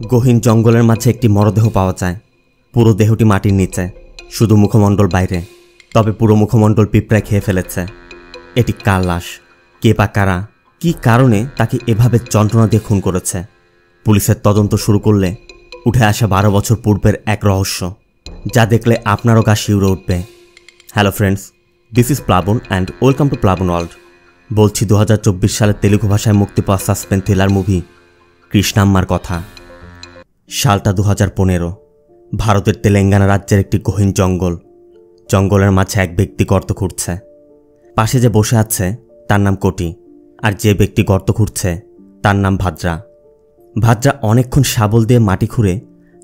গহীন জঙ্গলের মাঝে একটি মরদেহ পাওয়া যায়। পুরো দেহটি মাটির নিচে, শুধু মুখমণ্ডল বাইরে। তবে পুরো মুখমণ্ডল পিঁপড়ায় খেয়ে ফেলেছে। এটি কার লাশ? কে বা কারা, কী কারণে তাকে এভাবে যন্ত্রণা দিয়ে খুন করেছে? পুলিশের তদন্ত শুরু করলে উঠে আসা 12 বছর পূর্বের এক রহস্য, যা দেখলে আপনারও গা শিউরে উঠবে। হ্যালো ফ্রেন্ডস, দিস ইজ প্লাবন অ্যান্ড ওয়েলকাম টু প্লাবন ওয়ার্ল্ড। বলছি 2024 সালে তেলুগু ভাষায় মুক্তি পাওয়া সাসপেন্স থ্রিলার মুভি কৃষ্ণাম্মার কথা। সালটা 2015। ভারতের তেলেঙ্গানা রাজ্যের একটি গহীন জঙ্গল। জঙ্গলের মাঝে এক ব্যক্তি গর্ত খুঁড়ছে। পাশে যে বসে আছে তার নাম কোটি, আর যে ব্যক্তি গর্ত খুঁড়ছে তার নাম ভাদ্রা। ভাদ্রা অনেকক্ষণ শাবল দিয়ে মাটি খুঁড়ে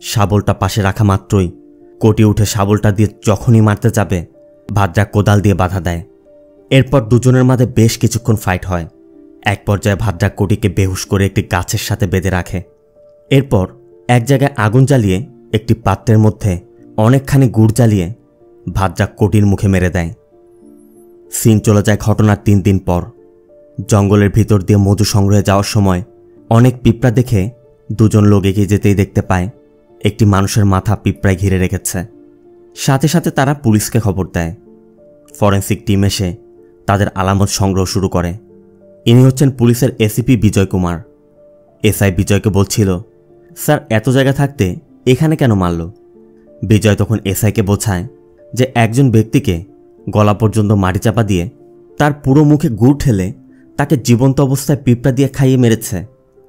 শাবলটা পাশে রাখা মাত্রই কোটি উঠে শাবলটা দিয়ে যখনই মারতে যাবে, ভাদ্রা কোদাল দিয়ে বাধা দেয়। এরপর দুজনের মাঝে বেশ কিছুক্ষণ ফাইট হয়। এক পর্যায়ে ভাদ্রা কোটিকে বেহুশ করে একটি গাছের সাথে বেঁধে রাখে। এরপর এক জায়গায় আগুন জ্বালিয়ে একটি পাত্রের মধ্যে অনেকখানি গুড় জ্বালিয়ে ভাদ্রা কোটির মুখে মেরে দেয়। সিন চলে যায় ঘটনার 3 দিন পর। জঙ্গলের ভিতর দিয়ে মধু সংগ্রহে যাওয়ার সময় অনেক পিঁপড়া দেখে দুজন লোক এগিয়ে যেতেই দেখতে পায় একটি মানুষের মাথা পিঁপড়ায় ঘিরে রেখেছে। সাথে সাথে তারা পুলিশকে খবর দেয়। ফরেন্সিক টিম এসে তাদের আলামত সংগ্রহ শুরু করে। ইনি হচ্ছেন পুলিশের এসিপি বিজয় কুমার। এসআই বিজয়কে বলছিল, স্যার এত জায়গা থাকতে এখানে কেন মারল? বিজয় তখন এসআইকে বোঝায় যে একজন ব্যক্তিকে গলা পর্যন্ত মাটি চাপা দিয়ে তার পুরো মুখে গুড় ঠেলে তাকে জীবন্ত অবস্থায় পিঁপড়া দিয়ে খাইয়ে মেরেছে।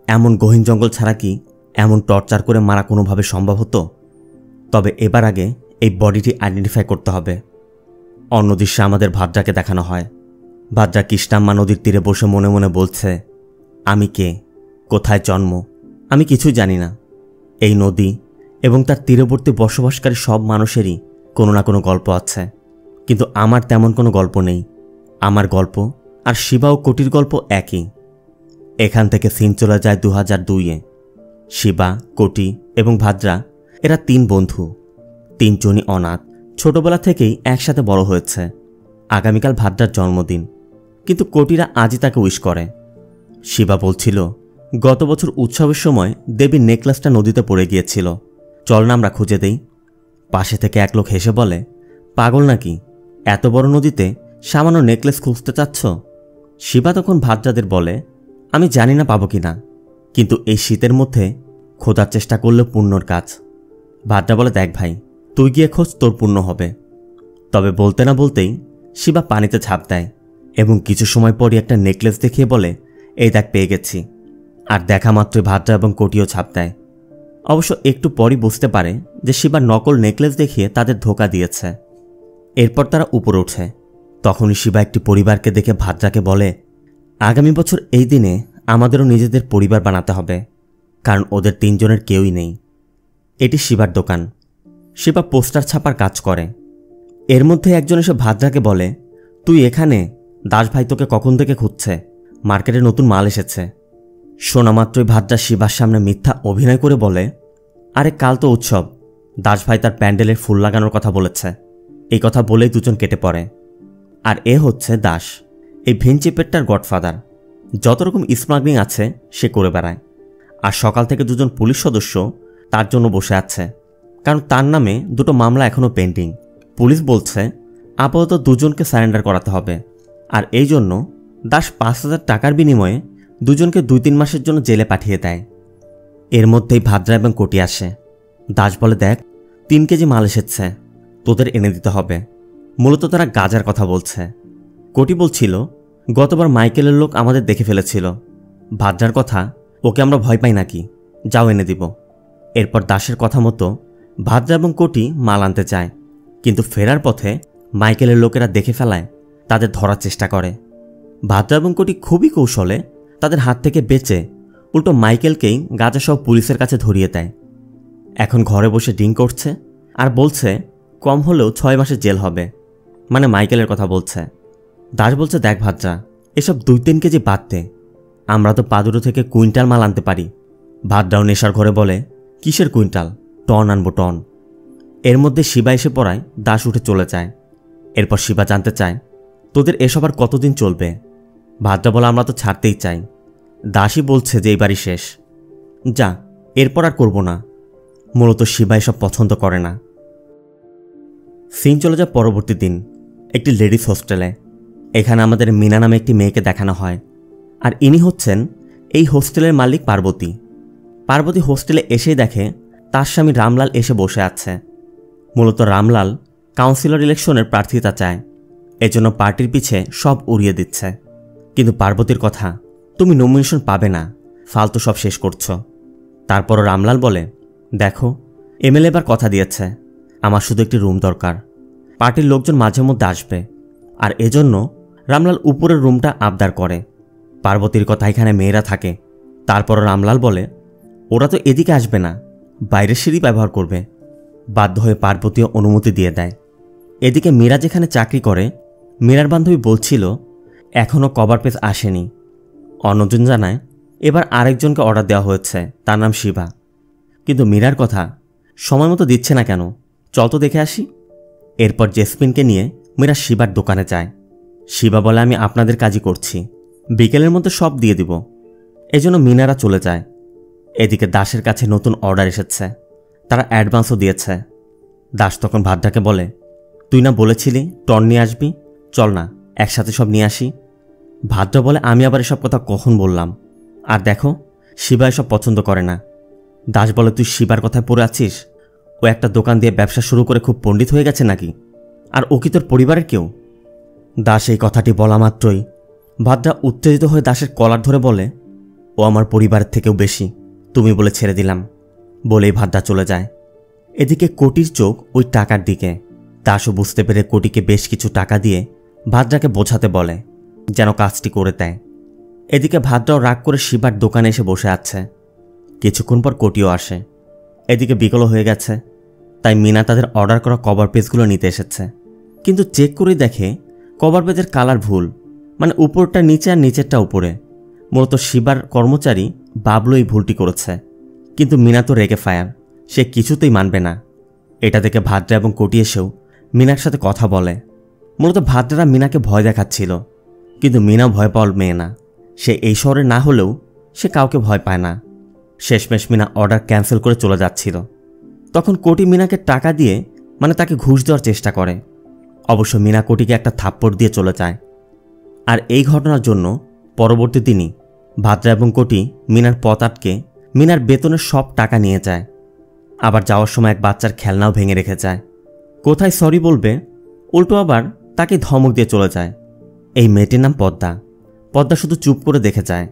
এমন গহীন জঙ্গল ছাড়া কি এমন টর্চার করে মারা কোনোভাবে সম্ভব হতো? তবে এবার আগে এই বডিটি আইডেন্টিফাই করতে হবে। অন্য দৃশ্যে আমাদের ভাদ্রাকে দেখানো হয়। ভাদ্রা কৃষ্ণাম্মা নদীর তীরে বসে মনে মনে বলছে, আমি কে, কোথায় জন্ম, আমি কিছুই জানি না। এই নদী এবং তার তীরবর্তী বসবাসকারী সব মানুষেরই কোনো না কোনো গল্প আছে, কিন্তু আমার তেমন কোনো গল্প নেই। আমার গল্প আর শিবা ও কোটির গল্প একই। এখান থেকে সিন চলে যায় 2002-এ। শিবা, কোটি এবং ভাদ্রা এরা 3 বন্ধু। 3 জনই অনাথ, ছোটবেলা থেকেই একসাথে বড় হয়েছে। আগামীকাল ভাদ্রার জন্মদিন, কিন্তু কোটিরা আজই তাকে উইশ করে। শিবা বলছিল, গত বছর উৎসবের সময় দেবীর নেকলেসটা নদীতে পড়ে গিয়েছিল, চল না আমরা খুঁজে দেই। পাশে থেকে এক লোক হেসে বলে, পাগল নাকি, এত বড় নদীতে সামান্য নেকলেস খুঁজতে চাচ্ছ? শিবা তখন ভাদ্রাদের বলে, আমি জানি না পাবো কিনা, কিন্তু এই শীতের মধ্যে খোঁজার চেষ্টা করলে পুণ্যর কাজ। ভাদ্রা বলে, দেখ ভাই, তুই গিয়ে খোঁজ, তোর পুণ্য হবে। তবে বলতে না বলতেই শিবা পানিতে ঝাঁপ দেয় এবং কিছু সময় পরই একটা নেকলেস দেখিয়ে বলে, এই দেখ পেয়ে গেছি। আর দেখা মাত্রই ভাদ্রা এবং কোটিও ঝাঁপ দেয়। অবশ্য একটু পরই বুঝতে পারে যে শিবা নকল নেকলেস দেখিয়ে তাদের ধোঁকা দিয়েছে। এরপর তারা উপরে ওঠে। তখনই শিবা একটি পরিবারকে দেখে ভাদ্রাকে বলে, আগামী বছর এই দিনে আমাদেরও নিজেদের পরিবার বানাতে হবে, কারণ ওদের 3 জনের কেউই নেই। এটি শিবার দোকান। শিবা পোস্টার ছাপার কাজ করে। এর মধ্যে একজন এসে ভাদ্রাকে বলে, তুই এখানে? দাস ভাই তোকে কখন থেকে খুঁজছে, মার্কেটে নতুন মাল এসেছে। শোনা মাত্রই ভাদ্রা শিবার সামনে মিথ্যা অভিনয় করে বলে, আরে কাল তো উৎসব, দাস ভাই তার প্যান্ডেলের ফুল লাগানোর কথা বলেছে। এই কথা বলেই দুজন কেটে পড়ে। আর এ হচ্ছে দাস, এই ভেঞ্চিপেটটার গডফাদার। যত রকম স্মাগলিং আছে সে করে বেড়ায়। আর সকাল থেকে দুজন পুলিশ সদস্য তার জন্য বসে আছে, কারণ তার নামে 2টো মামলা এখনও পেন্ডিং। পুলিশ বলছে আপাতত দুজনকে সারেন্ডার করাতে হবে, আর এই জন্য দাস 5,000 টাকার বিনিময়ে দুজনকে 2-3 মাসের জন্য জেলে পাঠিয়ে দেয়। এর মধ্যেই ভাদ্রা এবং কোটি আসে। দাস বলে, দেখ 3 কেজি মাল এসেছে, তোদের এনে দিতে হবে। মূলত তারা গাঁজার কথা বলছে। কোটি বলছিল, গতবার মাইকেলের লোক আমাদের দেখে ফেলেছিল। ভাদ্রার কথা, ওকে আমরা ভয় পাই নাকি, যাও এনে দিব। এরপর দাসের কথা মতো ভাদ্রা এবং কোটি মাল আনতে চায়, কিন্তু ফেরার পথে মাইকেলের লোকেরা দেখে ফেলায় তাদের ধরার চেষ্টা করে। ভাদ্রা এবং কোটি খুবই কৌশলে তাদের হাত থেকে বেঁচে উল্টো মাইকেলকেই গাঁজাসহ পুলিশের কাছে ধরিয়ে দেয়। এখন ঘরে বসে ড্রিঙ্ক করছে আর বলছে কম হলেও 6 মাসের জেল হবে, মানে মাইকেলের কথা বলছে। দাস বলছে, দেখ ভাদ্রা, এসব 2-3 কেজি বাদ দে, আমরা তো পাদুরো থেকে কুইন্টাল মাল আনতে পারি। ভাদ্রাও নেশার ঘরে বলে, কিসের কুইন্টাল, টন আনবো টন। এর মধ্যে শিবা এসে পড়ায় দাস উঠে চলে যায়। এরপর শিবা জানতে চায়, তোদের এসব আর কতদিন চলবে? ভাদ্রা বলে, আমরা তো ছাড়তেই চাই। দাসই বলছে যে এই বাড়ি শেষ। যা, এরপর আর করব না। মূলত শিবা এসব পছন্দ করে না। সিন চলে যায় পরবর্তী দিন একটি লেডিস হোস্টেলে। এখানে আমাদের মিনা নামে একটি মেয়েকে দেখানো হয়, আর ইনি হচ্ছেন এই হোস্টেলের মালিক পার্বতী। পার্বতী হোস্টেলে এসেই দেখে তার স্বামী রামলাল এসে বসে আছে। মূলত রামলাল কাউন্সিলর ইলেকশনের প্রার্থিতা চায়, এজন্য পার্টির পিছে সব উড়িয়ে দিচ্ছে। কিন্তু পার্বতীর কথা, তুমি নমিনেশন পাবে না, ফালতু সব শেষ করছো। তারপরও রামলাল বলে, দেখো এমএলএ এবার কথা দিয়েছে, আমার শুধু একটি রুম দরকার, পার্টির লোকজন মাঝে মধ্যে আসবে, আর এজন্য রামলাল উপরের রুমটা আবদার করে। পার্বতীর কথা, এখানে মেয়েরা থাকে। তারপরও রামলাল বলে, ওরা তো এদিকে আসবে না, বাইরের সিঁড়ি ব্যবহার করবে। বাধ্য হয়ে পার্বতীও অনুমতি দিয়ে দেয়। এদিকে মীরা যেখানে চাকরি করে, মীরার বান্ধবী বলছিল এখনও কভার পেজ আসেনি। অন্যজন জানায় এবার আরেকজনকে অর্ডার দেওয়া হয়েছে, তার নাম শিবা। কিন্তু মীরার কথা, সময় মতো দিচ্ছে না কেন, চল তো দেখে আসি। এরপর জেসমিনকে নিয়ে মীরা শিবার দোকানে যায়। শিবা বলে, আমি আপনাদের কাজই করছি, বিকেলের মধ্যে সব দিয়ে দিব। এজন্য মিনারা চলে যায়। এদিকে দাসের কাছে নতুন অর্ডার এসেছে, তারা অ্যাডভান্সও দিয়েছে। দাস তখন ভাদ্রাকে বলে, তুই না বলেছিলি টন নিয়ে আসবি, চল না একসাথে সব নিয়ে আসি। ভাদ্রা বলে, আমি আবার এসব কথা কখন বললাম, আর দেখো শিবা এসব পছন্দ করে না। দাস বলে, তুই শিবার কথায় পড়ে আছিস? ও একটা দোকান দিয়ে ব্যবসা শুরু করে খুব পণ্ডিত হয়ে গেছে নাকি? আর ও কি তোর পরিবারের কেউ? দাস এই কথাটি বলা মাত্রই ভাদ্রা উত্তেজিত হয়ে দাসের কলার ধরে বলে, ও আমার পরিবারের থেকেও বেশি, তুমি বলে ছেড়ে দিলাম। বলেই ভাদ্রা চলে যায়। এদিকে কোটির চোখ ওই টাকার দিকে। দাসও বুঝতে পেরে কোটিকে বেশ কিছু টাকা দিয়ে ভাদ্রাকে বোঝাতে বলে যেন কাজটি করে দেয়। এদিকে ভাদ্রাও রাগ করে শিবার দোকানে এসে বসে আছে। কিছুক্ষণ পর কোটিও আসে। এদিকে বিকেলও হয়ে গেছে, তাই মিনা তাদের অর্ডার করা কভার পেজগুলো নিতে এসেছে। কিন্তু চেক করে দেখে কভার পেজের কালার ভুল, মানে উপরটা নিচে আর নিচেরটা উপরে। মূলত শিবার কর্মচারী বাবলু এই ভুলটি করেছে। কিন্তু মিনা তো রেগে ফায়ার, সে কিছুতেই মানবে না। এটা দেখে ভাদ্রা এবং কোটি এসেও মিনার সাথে কথা বলে। মূলত ভাদ্রা মিনাকে ভয় দেখাচ্ছিল, কিন্তু মিনা ভয় পাওয়ার মেয়ে না। সে এই শহরে না হলেও সে কাউকে ভয় পায় না। শেষমেশ মিনা অর্ডার ক্যান্সেল করে চলে যাচ্ছিল। তখন কোটি মিনাকে টাকা দিয়ে, মানে তাকে ঘুষ দেওয়ার চেষ্টা করে। অবশ্য মিনা কোটিকে একটা থাপ্পড় দিয়ে চলে যায়। আর এই ঘটনার জন্য পরবর্তী দিনই ভাদ্রা এবং কোটি মিনার পথ আটকে মিনার বেতনের সব টাকা নিয়ে যায়। আবার যাওয়ার সময় এক বাচ্চার খেলনাও ভেঙে রেখে যায়। কোথায় সরি বলবে, উল্টো আবার তাকে ধমক দিয়ে চলে যায়। এই মেয়েটির নাম পদ্মা। পদ্মা শুধু চুপ করে দেখে যায়।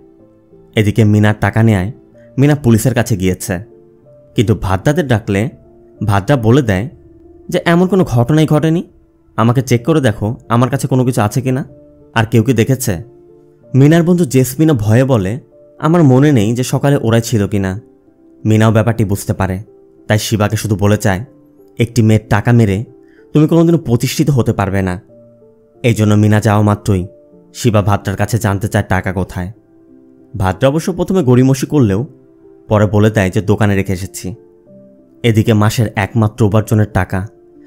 এদিকে মিনার টাকা নেয় মিনা পুলিশের কাছে গিয়েছে, কিন্তু ভাদ্রাদের ডাকলে ভাদ্রা বলে দেয় যে এমন কোনো ঘটনাই ঘটেনি, আমাকে চেক করে দেখো আমার কাছে কোনো কিছু আছে কিনা, আর কেউ কি দেখেছে। মিনার বন্ধু জেসমিনও ভয়ে বলে, আমার মনে নেই যে সকালে ওরাই ছিল কিনা। মিনাও ব্যাপারটি বুঝতে পারে, তাই শিবাকে শুধু বলে চায় একটি মেয়ের টাকা মেরে তুমি কোনোদিনও প্রতিষ্ঠিত হতে পারবে না। এই জন্য মিনা যাওয়া মাত্রই শিবা ভাদ্রার কাছে জানতে চায় টাকা কোথায়। ভাদ্রা অবশ্য প্রথমে গড়িমসি করলেও পরে বলে দেয় যে দোকানে রেখে এসেছি। এদিকে মাসের একমাত্র উপার্জনের টাকা,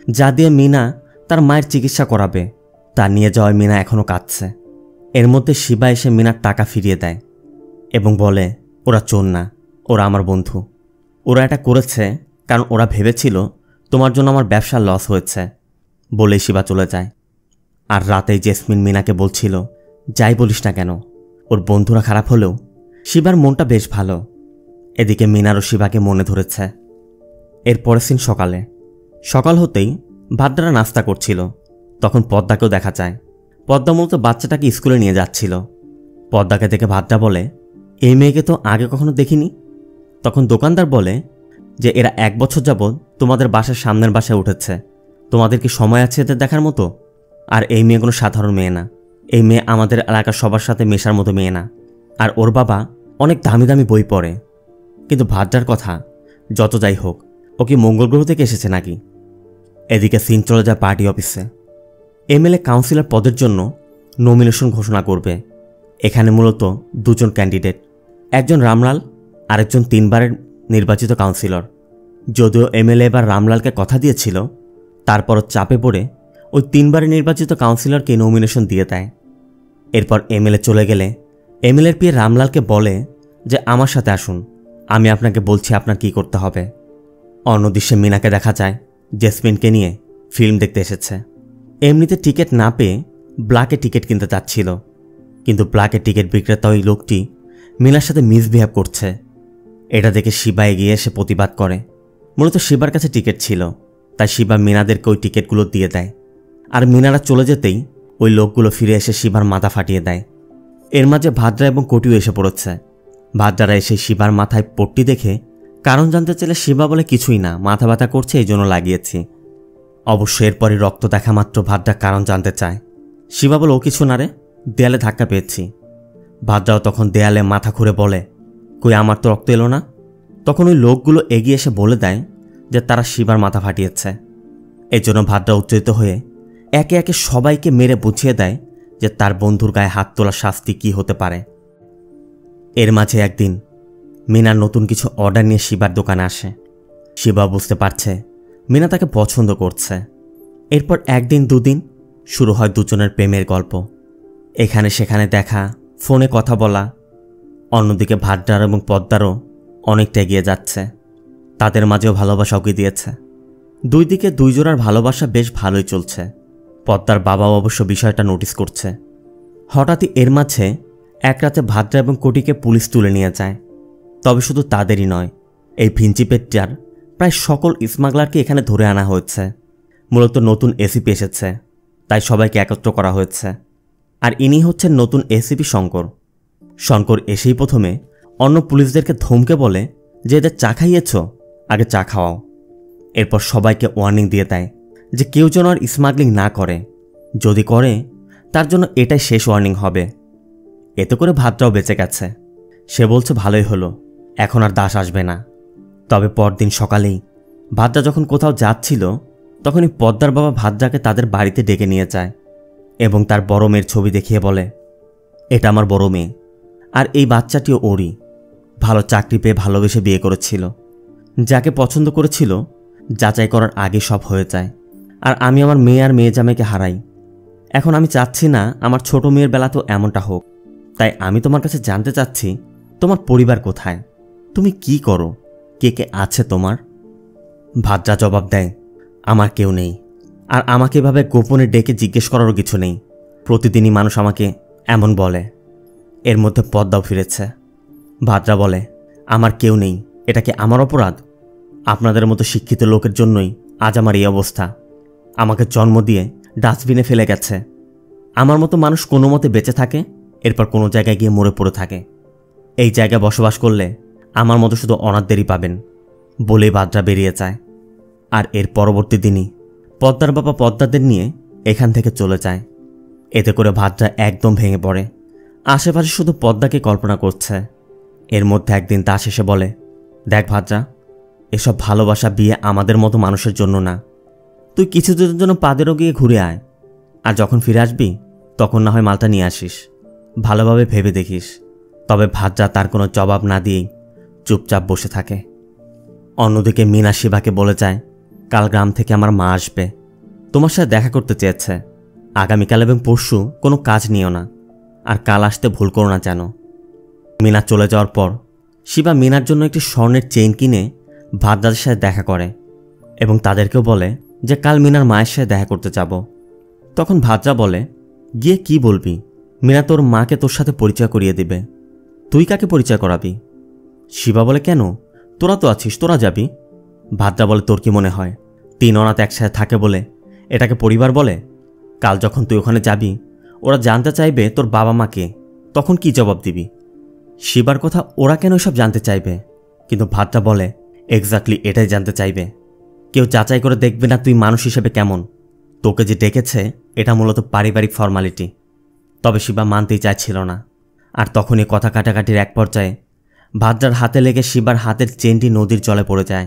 যা দিয়ে মিনা তার মায়ের চিকিৎসা করাবে, তা নিয়ে যাওয়ায় মিনা এখনও কাঁদছে। এর মধ্যে শিবা এসে মিনার টাকা ফিরিয়ে দেয় এবং বলে, ওরা চোর না, ওরা আমার বন্ধু। ওরা এটা করেছে কারণ ওরা ভেবেছিল তোমার জন্য আমার ব্যবসার লস হয়েছে। বলেই শিবা চলে যায়। আর রাতেই জেসমিন মিনাকে বলছিল, যাই বলিস না কেন, ওর বন্ধুরা খারাপ হলেও শিবার মনটা বেশ ভালো। এদিকে মিনারও শিবাকে মনে ধরেছে। এর পরের দিন সকালে, সকাল হতেই ভাদ্রা নাস্তা করছিল, তখন পদ্মাকেও দেখা যায়। পদ্মা মূলত বাচ্চাটাকে স্কুলে নিয়ে যাচ্ছিল। পদ্মাকে দেখে ভাদ্রা বলে, এই মেয়েকে তো আগে কখনো দেখিনি। তখন দোকানদার বলে যে এরা 1 বছর যাবৎ তোমাদের বাসার সামনের বাসায় উঠেছে, তোমাদের কি সময় আছে এদের দেখার মতো? আর এই মেয়ে কোনো সাধারণ মেয়ে না, এই মেয়ে আমাদের এলাকার সবার সাথে মেশার মতো মেয়ে না। আর ওর বাবা অনেক দামি দামি বই পড়ে। কিন্তু ভাদ্রার কথা, যত যাই হোক, ও কি মঙ্গল গ্রহ থেকে এসেছে নাকি? এদিকে সিন চলে যায় পার্টি অফিসে। এমএলএ কাউন্সিলর পদের জন্য নমিনেশন ঘোষণা করবে। এখানে মূলত 2 জন ক্যান্ডিডেট, একজন রামলাল, আরেকজন 3 বারের নির্বাচিত কাউন্সিলর। যদিও এমএলএ এবার রামলালকে কথা দিয়েছিল, তারপরও চাপে পড়ে ওই 3 বারের নির্বাচিত কাউন্সিলরকে নমিনেশন দিয়ে দেয়। এরপর এমএলএ চলে গেলে এমএলএর পিয়ে রামলালকে বলে যে আমার সাথে আসুন, আমি আপনাকে বলছি আপনার কি করতে হবে। অন্য দৃশ্যে মিনাকে দেখা যায় জেসমিনকে নিয়ে ফিল্ম দেখতে এসেছে। এমনিতে টিকিট না পেয়ে ব্ল্যাকে টিকিট কিনতে চাচ্ছিল, কিন্তু ব্ল্যাকের টিকিট বিক্রেতা ওই লোকটি মিনার সাথে মিসবিহেভ করছে। এটা দেখে শিবা এগিয়ে এসে প্রতিবাদ করে। মূলত শিবার কাছে টিকিট ছিল, তাই শিবা মিনাদেরকে ওই টিকিটগুলো দিয়ে দেয়। আর মিনারা চলে যেতেই ওই লোকগুলো ফিরে এসে শিবার মাথা ফাটিয়ে দেয়। এর মাঝে ভাদ্রা এবং কটিও এসে পড়েছে। ভাদ্রারা এসে শিবার মাথায় পট্টি দেখে কারণ জানতে চাইলে শিবা বলে, কিছুই না, মাথা ব্যথা করছে, এই জন্য লাগিয়েছি। অবশ্য এরপরই রক্ত দেখা মাত্র ভাদ্রা কারণ জানতে চায়। শিবা বলে, ও কিছু না রে, দেয়ালে ধাক্কা পেয়েছি। ভাদ্রাও তখন দেয়ালে মাথা ঘুরে বলে, কই আমার তো রক্ত এলো না। তখন ওই লোকগুলো এগিয়ে এসে বলে দেয় যে তারা শিবার মাথা ফাটিয়েছে। এজন্য ভাদ্রা উত্তেজিত হয়ে একে একে সবাইকে মেরে বুঝিয়ে দেয় যে তার বন্ধুর গায়ে হাত তোলার শাস্তি কি হতে পারে। এর মাঝে একদিন মিনা নতুন কিছু অর্ডার নিয়ে শিবার দোকানে আসে। শিবা বুঝতে পারছে মিনা তাকে পছন্দ করছে। এরপর একদিন দুদিন শুরু হয় দুজনের প্রেমের গল্প। এখানে সেখানে দেখা, ফোনে কথা বলা। অন্যদিকে ভাদ্রার এবং পদ্মারও অনেকটা এগিয়ে যাচ্ছে। তাদের মাঝেও ভালোবাসা উকি দিয়েছে। দুই দিকে দুই জোড়ার ভালোবাসা বেশ ভালোই চলছে। পদ্মার বাবাও অবশ্য বিষয়টা নোটিস করছে। হঠাৎই এর মাঝে এক রাতে ভাদ্রা এবং কোটিকে পুলিশ তুলে নিয়ে যায়। তবে শুধু তাদেরই নয়, এই ভিঞ্চিপেট্টার প্রায় সকল স্মাগলারকে এখানে ধরে আনা হয়েছে। মূলত নতুন এসিপি এসেছে, তাই সবাইকে একত্র করা হয়েছে। আর ইনি হচ্ছেন নতুন এসিপি শঙ্কর। শঙ্কর এসেই প্রথমে অন্য পুলিশদেরকে ধমকে বলে যে এদের চা খাইয়েছ, আগে চা খাওয়াও। এরপর সবাইকে ওয়ার্নিং দিয়ে দেয় যে কেউ যেন আর স্মাগলিং না করে, যদি করে তার জন্য এটাই শেষ ওয়ার্নিং হবে। এতে করে ভাদ্রাও বেঁচে গেছে। সে বলছে ভালোই হলো, এখন আর দাস আসবে না। তবে পরদিন সকালেই ভাদ্রা যখন কোথাও যাচ্ছিল, তখনই পদ্মার বাবা ভাদ্রাকে তাদের বাড়িতে ডেকে নিয়ে যায় এবং তার বড় মেয়ের ছবি দেখিয়ে বলে, এটা আমার বড় মেয়ে, আর এই বাচ্চাটিও ওরই। ভালো চাকরি পেয়ে ভালোবেসে বিয়ে করেছিল। যাকে পছন্দ করেছিল যাচাই করার আগে সব হয়ে যায়। আর আমি আমার মেয়ে আর মেয়ে জামাইকে হারাই। এখন আমি চাচ্ছি না আমার ছোট মেয়ের বেলাতেও এমনটা হোক। তাই আমি তোমার কাছে জানতে চাচ্ছি, তোমার পরিবার কোথায়, তুমি কি করো, কে কে আছে তোমার? ভাদ্রা জবাব দেয়, আমার কেউ নেই। আর আমাকে এভাবে গোপনে ডেকে জিজ্ঞেস করারও কিছু নেই। প্রতিদিনই মানুষ আমাকে এমন বলে। এর মধ্যে পদ্মাও ফিরেছে। ভাদ্রা বলে, আমার কেউ নেই, এটা কি আমার অপরাধ? আপনাদের মতো শিক্ষিত লোকের জন্যই আজ আমার এই অবস্থা। আমাকে জন্ম দিয়ে ডাস্টবিনে ফেলে গেছে। আমার মতো মানুষ কোনো মতে বেঁচে থাকে, এরপর কোনো জায়গায় গিয়ে মরে পড়ে থাকে। এই জায়গায় বসবাস করলে আমার মতো শুধু অনাথদেরই পাবেন, বলেই ভাদ্রা বেরিয়ে যায়। আর এর পরবর্তী দিনই পদ্মার বাবা পদ্মাদের নিয়ে এখান থেকে চলে যায়। এতে করে ভাদ্রা একদম ভেঙে পড়ে। আশেপাশে শুধু পদ্মাকে কল্পনা করছে। এর মধ্যে একদিন দাস এসে বলে, দেখ ভাদ্রা, এসব ভালোবাসা বিয়ে আমাদের মতো মানুষের জন্য না। তুই কিছুদিনের জন্য পাদেরও গিয়ে ঘুরে আয়, আর যখন ফিরে আসবি তখন না হয় মালটা নিয়ে আসিস। ভালোভাবে ভেবে দেখিস। তবে ভাদ্রা তার কোনো জবাব না দিয়েই চুপচাপ বসে থাকে। অন্যদিকে মিনা শিবাকে বলে যায়, কাল গ্রাম থেকে আমার মা আসবে, তোমার সাথে দেখা করতে চেয়েছে। আগামীকাল এবং পরশু কোনো কাজ নিও না, আর কাল আসতে ভুল করো না যেন। মিনা চলে যাওয়ার পর শিবা মিনার জন্য একটি স্বর্ণের চেইন কিনে ভাদ্রাদের সাথে দেখা করে এবং তাদেরকেও বলে যে কাল মিনার মায়ের সাথে দেখা করতে যাব। তখন ভাদ্রা বলে, গিয়ে কি বলবি? মিনা তোর মাকে তোর সাথে পরিচয় করিয়ে দিবে। তুই কাকে পরিচয় করাবি? শিবা বলে, কেন, তোরা তো আছিস, তোরা যাবি। ভাদ্রা বলে, তোর কি মনে হয় 3 অনাথ একসাথে থাকে বলে এটাকে পরিবার বলে? কাল যখন তুই ওখানে যাবি, ওরা জানতে চাইবে তোর বাবা মাকে, তখন কি জবাব দিবি? শিবার কথা ওরা কেন সব জানতে চাইবে? কিন্তু ভাদ্রা বলে, এক্স্যাক্টলি এটাই জানতে চাইবে। কেউ যাচাই করে দেখবে না তুই মানুষ হিসেবে কেমন। তোকে যে ডেকেছে এটা মূলত পারিবারিক ফর্মালিটি। তবে শিবা মানতেই চাইছিল না। আর তখনই কথা কাটাকাটির এক পর্যায়ে ভাদ্রার হাতে লেগে শিবার হাতের চেনটি নদীর জলে পড়ে যায়।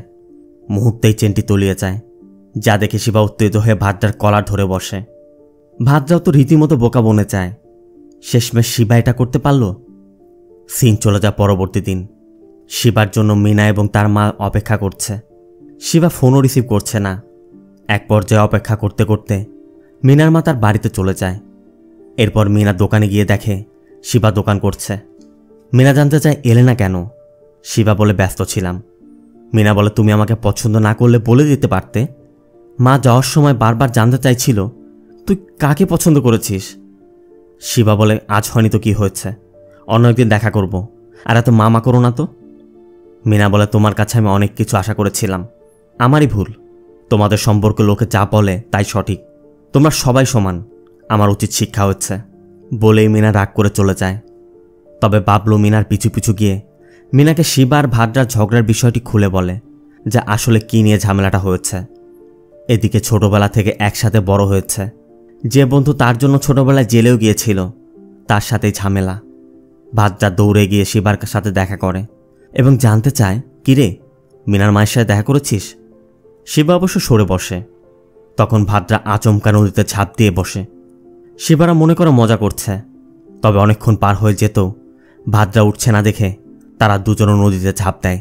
মুহূর্তেই চেনটি তলিয়ে যায়, যা দেখে শিবা উত্তেজিত হয়ে ভাদ্রার কলার ধরে বসে। ভাদ্রাও তো রীতিমতো বোকা বনে যায়। শেষমেশ শিবা এটা করতে পারল। সিন চলে যায় পরবর্তী দিন। শিবার জন্য মিনা এবং তার মা অপেক্ষা করছে। শিবা ফোনও রিসিভ করছে না। এক পর্যায়ে অপেক্ষা করতে করতে মিনার মা তার বাড়িতে চলে যায়। এরপর মিনা দোকানে গিয়ে দেখে শিবা দোকান করছে। মিনা জানতে চায় এলে না কেন। শিবা বলে ব্যস্ত ছিলাম। মিনা বলে তুমি আমাকে পছন্দ না করলে বলে দিতে পারতে। মা যাওয়ার সময় বারবার জানতে চাইছিল তুই কাকে পছন্দ করেছিস। শিবা বলে আজ হয়নি তো কি হয়েছে, অন্য একদিন দেখা করব, আর এত মামা করো না তো। মিনা বলে তোমার কাছে আমি অনেক কিছু আশা করেছিলাম, আমারই ভুল। তোমাদের সম্পর্কে লোকে যা বলে তাই সঠিক, তোমরা সবাই সমান, আমার উচিত শিক্ষা হচ্ছে বলেই মিনা রাগ করে চলে যায়। তবে বাবলু মিনার পিছু পিছু গিয়ে মিনাকে শিবা আর ভাদ্রার ঝগড়ার বিষয়টি খুলে বলে, যে আসলে কী নিয়ে ঝামেলাটা হয়েছে। এদিকে ছোটবেলা থেকে একসাথে বড় হয়েছে, যে বন্ধু তার জন্য ছোটবেলায় জেলেও গিয়েছিল তার সাথেই ঝামেলা। ভাদ্রা দৌড়ে গিয়ে শিবার সাথে দেখা করে এবং জানতে চায়, কিরে মিনার মায়ের সাথে দেখা করেছিস? শিবা অবশ্য সরে বসে। তখন ভাদ্রা আচমকা নদীতে ঝাঁপ দিয়ে বসে। শিবারা মনে করে মজা করছে, তবে অনেকক্ষণ পার হয়ে যেত ভাদ্রা উঠছে না দেখে তারা দুজনও নদীতে ঝাঁপ দেয়।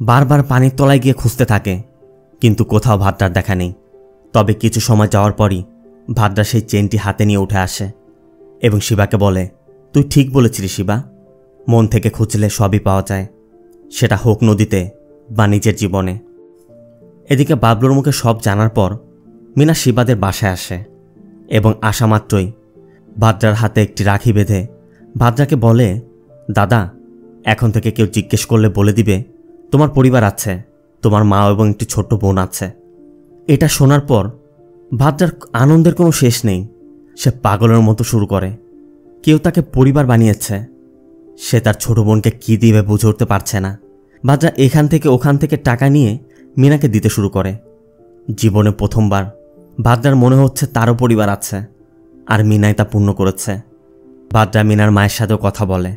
বারবার পানির তলায় গিয়ে খুঁজতে থাকে, কিন্তু কোথাও ভাদ্রার দেখা নেই। তবে কিছু সময় যাওয়ার পরই ভাদ্রা সেই চেনটি হাতে নিয়ে উঠে আসে এবং শিবাকে বলে, তুই ঠিক বলেছিলি শিবা, মন থেকে খুঁজলে সবই পাওয়া যায়, সেটা হোক নদীতে বা নিজের জীবনে। এদিকে বাবলুর মুখে সব জানার পর মিনা শিবাদের বাসায় আসে এবং আসা মাত্রই ভাদ্রার হাতে একটি রাখি বেঁধে ভাদ্রাকে বলে, দাদা এখন থেকে কেউ জিজ্ঞেস করলে বলে দিবে তোমার পরিবার আছে, তোমার মা এবং একটি ছোট্ট বোন আছে। এটা শোনার পর ভাদ্রার আনন্দের কোনো শেষ নেই। সে পাগলের মতো শুরু করে, কেউ তাকে পরিবার বানিয়েছে, সে তার ছোট বোনকে কী দিবে বুঝে উঠতে পারছে না। ভাদ্রা এখান থেকে ওখান থেকে টাকা নিয়ে মিনাকে দিতে শুরু করে। জীবনে প্রথমবার ভাদ্রার মনে হচ্ছে তারও পরিবার আছে, আর মিনাই তা পূর্ণ করেছে। ভাদ্রা মিনার মায়ের সাথেও কথা বলে।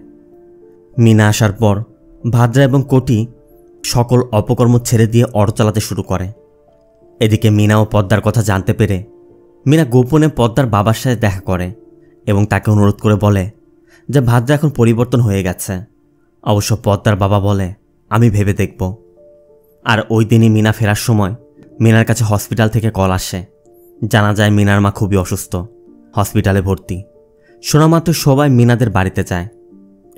মিনা আসার পর ভাদ্রা এবং কোটি সকল অপকর্ম ছেড়ে দিয়ে অটো চালাতে শুরু করে। এদিকে মিনা ও পদ্মার কথা জানতে পেরে মিনা গোপনে পদ্মার বাবার সাথে দেখা করে এবং তাকে অনুরোধ করে বলে যে ভাদ্রা এখন পরিবর্তন হয়ে গেছে। অবশ্য পদ্মার বাবা বলে, আমি ভেবে দেখব। আর ওই দিনই মিনা ফেরার সময় মিনার কাছে হসপিটাল থেকে কল আসে। জানা যায় মিনার মা খুবই অসুস্থ, হসপিটালে ভর্তি। শোনা মাত্র সবাই মিনাদের বাড়িতে যায়।